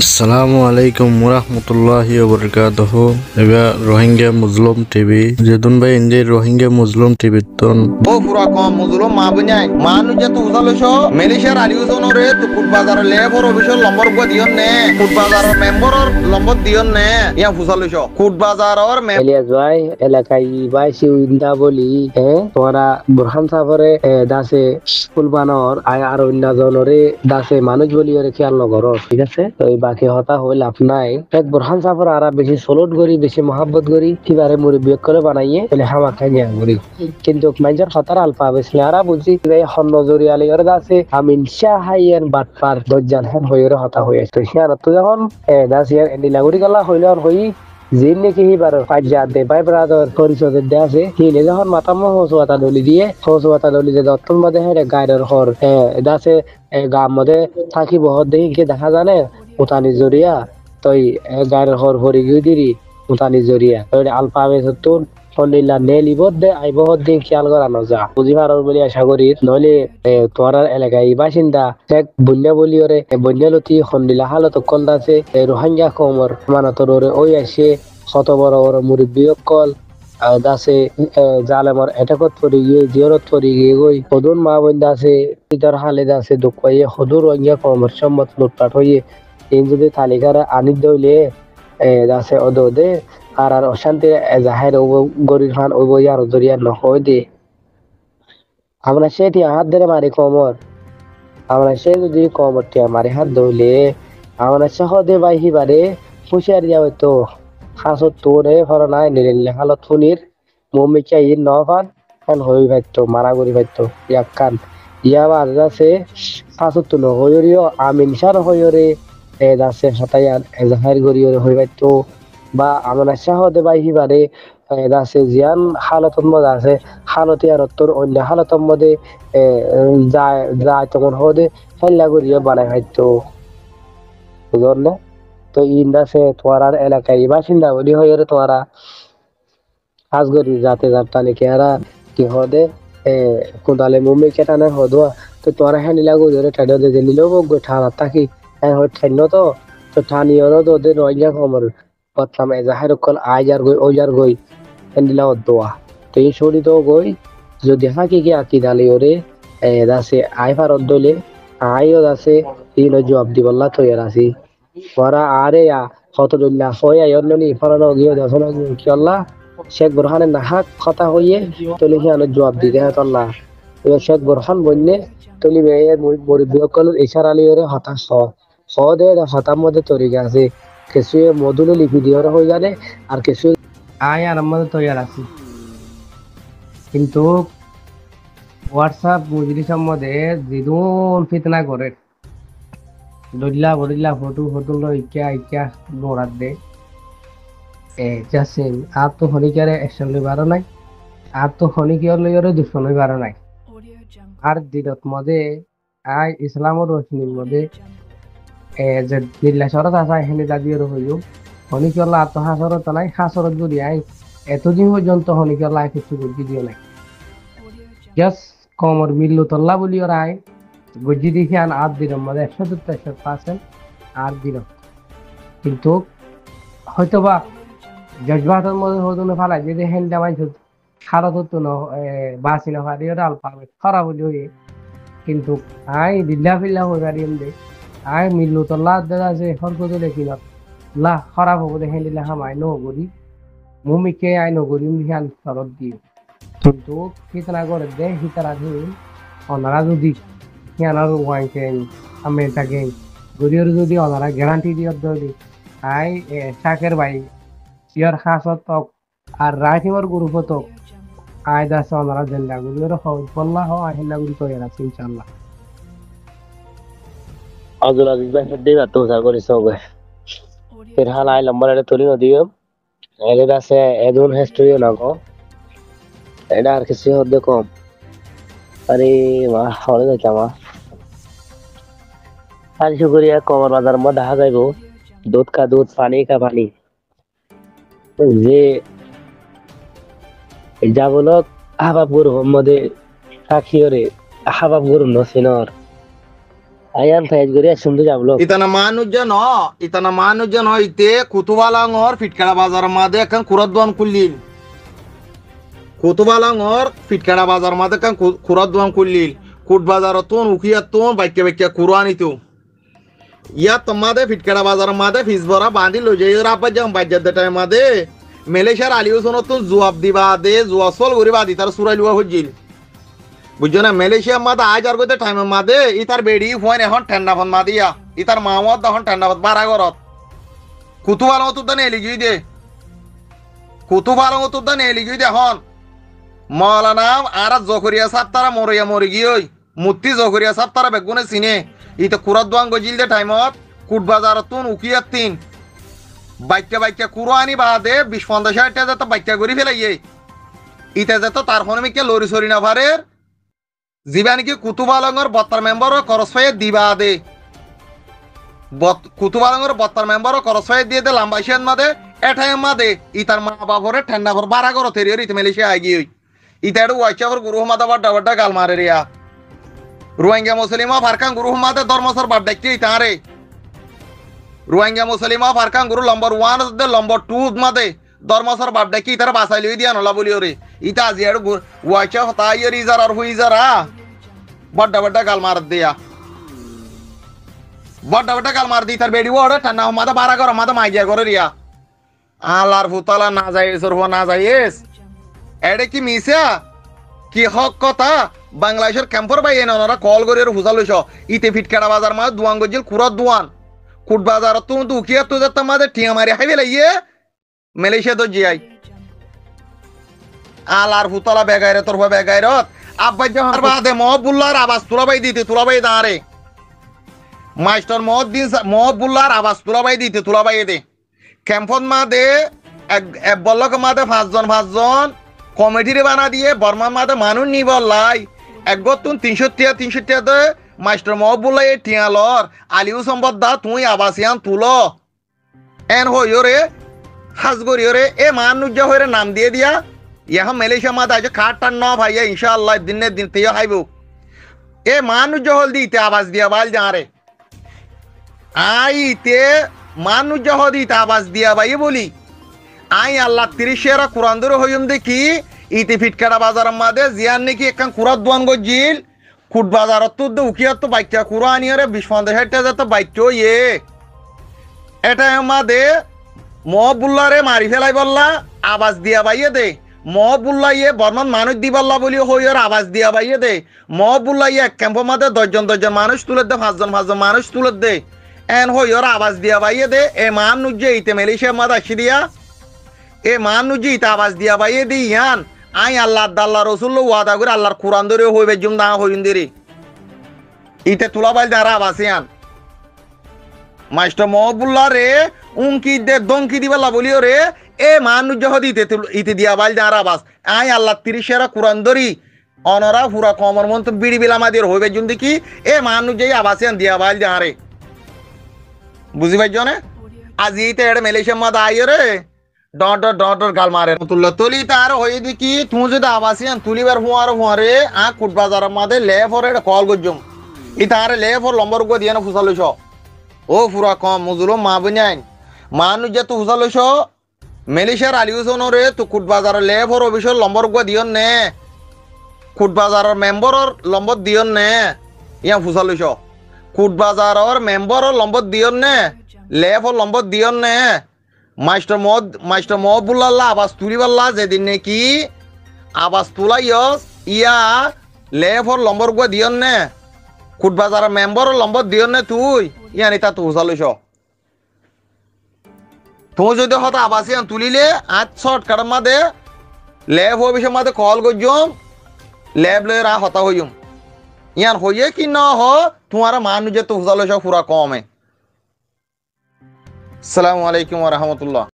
আসসালামু আলাইকুম ওরহমতুল্লাহি ওবরকাতুহু। এবার রোহিঙ্গা মুসলিম টিভি যেদুন ভাই ইন্দি রোহিঙ্গা মুসলিম টিভি তন ও পুরা কম মুজুলো মা বুঝাই মানুষ যে তুই উঠালছ মেলেশিয়ার আলিউজন রে তো ফুট বাজার লেবর অফিসর লম্বর গো দিয়ন নে ফুট বাজারের মেম্বরর লম্বর দিয়ন নে ইয়া ফুসালছ ফুট বাজারের এলিয়াস ভাই এলাকায় বাইশি উইন্দা বলি তোরা বুরহান সাফরে দাসে স্কুল বানর আয় আর অন্য জনরে দাসে মানুষ বলি ওরে খেয়াল নগর ঠিক আছে। তো এই বাকি হতা হইল আপনাই এক বুরহান সাফর আর বেশি সোলট করি বেশি মহাব্বত করি কিবারে মুড়ি বিয়োগ করে বানাইয়ে তাহলে হামা খাই নিয়ে করি কিন্তু মাইজর হতার আলপা বেশি আর বুঝছি হন নজরি আলী ওরে দাসে আমিন শাহ হাইয়েন বাটপার দজ্জাল হ্যান হয়ে হতা হয়ে তো সিয়ার তো যখন দাসিয়ার এন্ডিলাগুড়ি গলা হইল আর হই জিন নাকি হিবার ফাইজা দে ভাই ব্রাদার পরিষদের দে আছে হিলে যখন মাতামো হসুয়াতা দলি দিয়ে হসুয়াতা দলি যে দত্তন মধ্যে হেরে গাইডের হর দাসে গাম মধ্যে থাকি বহুত দেখি কি দেখা জানে উতানি জরিয়া তই গাইডের হর ভরি গিয়ে দিরি উতানি জরিয়া তই আলফা আমি সত্তর সন্নিলা নে লিবত দে আই বহুত দিন খেয়াল করানো যা বুঝি পারো বলি আশা করি নইলে তোমার এলাকায় বাসিন্দা এক বন্যা বলি ওরে বন্যালতি সন্নিলা হালত কল আছে রোহিঙ্গা কমর মানতর ওরে ওই আসে কত বড় বড় মুরব্বী কল দাসে জালেমর এটাকত পড়ি গিয়ে জিয়রত পড়ি গিয়ে গই সদুন মা বন্ধা আছে ইদার হালে দাসে দুঃখাইয়ে সদুর রোহিঙ্গা কমর সম্মত লুটপাট হইয়ে এই যদি তালিকার আনি দইলে দাসে অদে আর অশান্তি জাহের গরিব খান ওই বই আর জরিয়া নহই দে আমরা সেটি হাত ধরে মারি কমর আমরা সে যদি কমর টিয়া মারি হাত ধরলে আমরা সহদে বাইহি বারে হুশিয়ার যাবে তো হাসত তোরে ফর নাই নিলে হালত ফুনির মমি চাই নফান কান হই ভাইতো মারা করি ভাইতো ইয়াক কান ইয়া বাদ আছে হাসত তো নহইরিও আমিন সার হইরে দাসে হতায়ান জাহের গরিয়রে হই ভাইতো বা আমরা সহদে বাইহি বারে দাসে জিয়ান হালতর মধ্যে আছে হালতে আর তোর অন্য হালতর মধ্যে যায় যায় তখন হদে হেল্লা করিয়া বানাই হয়তো বুঝল না। তো ইন্দাসে তোমার এলাকায় বাসিন্দা বলি হয়ে তোমারা কাজ করি যাতে যাত্রানি কেরা কি হদে কোদালে মুম্বাই কেটানে হদোয়া তো তোরা হ্যাঁ নিলা গো ধরে ঠাডা দে নিলেও বগো ঠানা তাকি হ্যাঁ হয় ঠান্য তো তো ঠানিয়রও তো ওদের রইয়া খমর বদলাম এজাহের কল আজ আর গই ওই আর গই এন্ডিলা দোয়া তো এই শরী তো গই যদি হাকি কি আকি দালি ওরে দাসে আই ফারত দলে আইও দাসে ইনো জবাব দিবল্লা তো এর আসি ওরা আরে কত দল্লা হয় আইরনি ফরানো গিয়ে দশন কি আল্লাহ শেখ বুরহানের নাহাক কথা হইয়ে তলি হিয়ানো জবাব দিতে হয় আল্লাহ এবার শেখ বুরহান বললে তলি বেয়ে মুরিবিয়কল ইশার আলী ওরে হতাশ দে হতার মধ্যে তরিকা আছে কিছু মধুলে লিপি দিয়ে হয়ে জানে আর কিছু আয় আর মধ্যে তৈরি আছে কিন্তু হোয়াটসঅ্যাপ মজলিসের মধ্যে যেদুন ফিতনা করে দলিলা বলিলা ফটো ফটো লো ইকা ইকা দৌড়াত দে জাসিম আর তো হনিকারে অ্যাকশন লইবারও নাই আর তো হনিকিয়র লইয়ারও দুশ্মন হইবারও নাই আর দিনত মধ্যে আই ইসলামর রোশনির মধ্যে যে দিল্লা শরত আছে এখানে দাবিয়েরও হইও হনিকিয়র আর তো হাসরত নাই হাসরত যদি আই এতদিন পর্যন্ত হনিকিয়র লাই কিছু বুঝি দিও নাই জাস্ট কমর মিল্লু তল্লা বলি ওরা আয় গজ্জি দেখি আন 8 দিনের মধ্যে 100% আর দিন কিন্তু হয়তো বা জজবাতের মধ্যে হতো না ফালাই যদি হ্যান্ডা মাইছ খারাপ হতো না বাসি না ফারি ওরা আল পাবে খারাপ হলি হয়ে কিন্তু আই দিল্লা ফিল্লা হয়ে পারি দে আই মিল্লু তল্লা দাদা আছে এখন কত দেখি না লা খারাপ হবো দেখে দিলে হামাই নগরি মুমিকে আই নগরি মিহান শরৎ দিয়ে কিন্তু কিতনা করে দে হিতারা ধুই ওনারা যদি হিয়ানার ওয়াইকেন আমি তাকে গরিয়র যদি ওনারা গ্যারান্টি দিয়ে দি আই শাকের ভাই ইয়ার খাসত তক আর রাইটিমর গ্রুপ তক আয় দাসে ওনারা জেন্ডা গরিয়র বললা হ আহিনা গুলি তো এরা ইনশাআল্লাহ আব্দুল আজিজ ভাই দেবা তো যা করে সবে ফির হাল আই লম্বর এটা তুলি নদিও এলে দাসে এদুন হিস্ট্রিও না গো এটা আর কিছু হতে কম আরে মা হলে যাইতাম আর শুকরিয়া কমর বাজার মধ্যে দেখা যাইব দুধ কা দুধ পানি কা পানি যে যা বলো হাবাব গরু মধ্যে রাখিও রে হাবাব গরু নসিনর আয়ান ফাইজ করে সুন্দর যাবলো ইতানা মানুষ যেন ইতে কুতুবালাঙর ফিটকাড়া বাজার মাঝে এখন কুরদ্দান কুল্লিল কুতুবালাঙর ফিটকাড়া বাজার মাঝে এখন কুরদ্দান কুল্লিল কুট বাজার তুন উকিয়া তুন বাইকে বাইকে কুরআনি তো ইয়া তোমাদের ফিটকাড়া বাজার মাঝে ফিস ভরা বাঁধি লই যাই রাপা যাম বাজ্যাত টাইম মাঝে মেলেশিয়ার আলিউসন তো জবাব দিবা দে জোয়াসল করিবা দি তার সুরাই লুয়া হজ্জিল বুঝছো না মালয়েশিয়ার মাঝে আজ আর গতে টাইমের মাঝে ইতার বেড়ি ফোন এখন ঠান্ডা ফোন মাদিয়া ইতার মামত এখন ঠান্ডা ফোন বারা ঘরত কুতুবাল মতো তো এলিগি দে কুতুবাল মতো তো এলিগি দে এখন মৌলানা আর জকরিয়া সাহ তারা মরিয়া মরি গিয়ে মূর্তি জকরিয়া সাহ তারা বেগুনে চিনে ইতে কুরাদ্দান গজিল দে টাইমত কুট বাজার তুন উকিয়ার তিন বাইকা বাইকা কুরআনি বাদে 20-50 টা যত বাইকা করি ফেলাইয়ে ইতে যত তার ফোনে মিকে লরি সরি না ভারের জীবানিকে কুতুবালঙ্গর 72 মেম্বার করসফায়ে দিবা দে কুতুবালঙ্গর 72 মেম্বার করসফায়ে দিয়ে দে লাম্বাইশান মাদে এটাই মাদে ইতার মা বাবরে ঠান্ডা ভর 12 গর তেরিয়র ইতে মালয়েশিয়া আগি হই ইতাড়ু ওয়াইচাফর গুরু মাদা বাড্ডা বাড্ডা গাল মারে রিয়া রোহিঙ্গা মুসলিমা ফারকান গুরু মাদে ধর্মসর বাড দেখি ইতারে রোহিঙ্গা মুসলিমা ফারকান গুরু নম্বর 1 দে নম্বর 2 মাদে ধর্মসর বাড দেখি ইতারে বাসাই লই দিয়া নলা বলিও রে ইতা জিয়াড়ু ওয়াইচাফ তাইয়র ইজার আর হুইজারা बड्डा बड्डा गाल मार दिया बड्डा बड्डा गाल मार दी तार बेड़ी वो ठंडा मादा 12 कर मादा माइजा कर रिया आलार फुताला ना जाए सर हो ना जाए एडे की मिसा की हक कथा बांग्लादेशर कैंपर भाई एना ओनारा कॉल करे हुजालुशो इते फिटकाड़ा बाजार मा दुआन गजिल कुरत दुआन कुट बाजार तू दुखिया तू जत मादे ठिया मारी हाइवे लइए मालয়েশিয়া तो जियाई आलार फुताला बेगायरे तरफा बेगायरत আব্বা জাহার বাদে মহবুল্লাহর আওয়াজ তুলাবাই দিতে তুলাবাই দাঁড়ে মাস্টার মহবুল্লাহর আওয়াজ তুলাবাই দিতে তুলাবাই দে ক্যাম্পন মাদে এক বল্লক মাদে 5 জন কমিটিরে বানা দিয়ে বর্মা মাদে মানুষ নি বললাই এক গতুন 300 দে মাস্টার মহবুল্লাহ এ টিয়ালর আলিউ সম্পদা তুই আবাসিয়ান তুলো এন হইরে হাজগরিরে এ মানুষ হইরে নাম দিয়ে দিয়া यहाँ मलेशिया माता आज खाट टन ना भाई इंशाअल्लाह दिन ने दिन तेयो हाइबो ए मानु जहल दी ते आवाज दिया बाल जा रे आई ते मानु जहल दी ते आवाज दिया भाई बोली आई अल्लाह 30 शेरा कुरान दरो होयम देखी इते फिटकाड़ा बाजार मादे जियान ने की एकन कुरात दुआन गो जिल कुट बाजार तो दे उकिया तो बाइका कुरानी रे 20-50 टा जत बाइचो ये एटा मादे मोहबुल्ला रे मारी फेलाई बल्ला आवाज दिया भाई दे মহবুল্লাহ ইয়ে বর্মান মানুষ দিবাল্লা বলি হইয়ার আওয়াজ দিয়া বাইয়ে দে মহবুল্লাহ ইয়ে ক্যাম্পের মাঝে 10 জন মানুষ তুলে দে 5 জন মানুষ তুলে দে এন হইয়ার আওয়াজ দিয়া বাইয়ে দে এ মানুষ যে ইতে মালয়েশিয়া মাঝে আসি দিয়া এ মানুষ যে ইতে আওয়াজ দিয়া বাইয়ে দি ইয়ান আই আল্লাহ রসুল ওয়াদা করে আল্লাহর কোরআন ধরে হইবে জুম না হইন দেরি ইতে তুলা বাইল দাঁড়া আবাসিয়ান মাস্টার মহবুল্লাহ রে উনকি দে দঙ্কি দিবাল্লা বলিও রে এ মানুষ যখন ইতে দিয়া বাল যারা বাস আই আল্লাহ 30 শেরা কোরআন ধরি অনরা পুরা কমর মন্ত বিড়ি বিলামাদের হইবে জুন দেখি এ মানুষ যেই আবাসিয়ান দিয়া বাল যারে বুঝি পাইছো না আজ ইতে এড়ে মালয়েশিয়া মাদা আইও রে ডট গাল মারে তুল্লা তুলি তার হই দেখি তুই যদি আবাসিয়ান তুলিবার হুয়ারে আ কুট বাজার মাদে লে ফরে কল গজম ই তারে লে ফর লম্বর গো দিয়া না ফুসালইছ ও পুরা কম মুজুলো মা বুনাইন মানুষ যে তো ফুসালইছ মালয়েশিয়ার আলিউজন রে তো কুট বাজার লেভর অফিসর লম্বর গো দিয়ন নে কুট বাজারের মেম্বরর লম্বর দিয়ন নে ইয়া ফুসালইছ কুট বাজারের মেম্বরর লম্বর দিয়ন নে লেভর লম্বর দিয়ন নে মাস্টার মহবুল্লাহ আবাস তুলিবাল্লা যেদিন নাকি আবাস তুলাইয়স ইয়া লেভর লম্বর গো দিয়ন নে কুট বাজারের মেম্বরর লম্বর দিয়ন নে তুই ইয়া নিতা তো ফুসালইছ তুই যদি হতো আবাসিয়ান তুলিলে আজ শর্টকাটের মাঝে ল্যাব অফিসের মাঝে কল করছম ল্যাব লয়ে রা হতা হইম ইয়ান হইয়ে কি না হ তোমার মানুষ যে তো হুজালো পুরা কমে। আসসালামু আলাইকুম ওয়া রাহমাতুল্লাহ।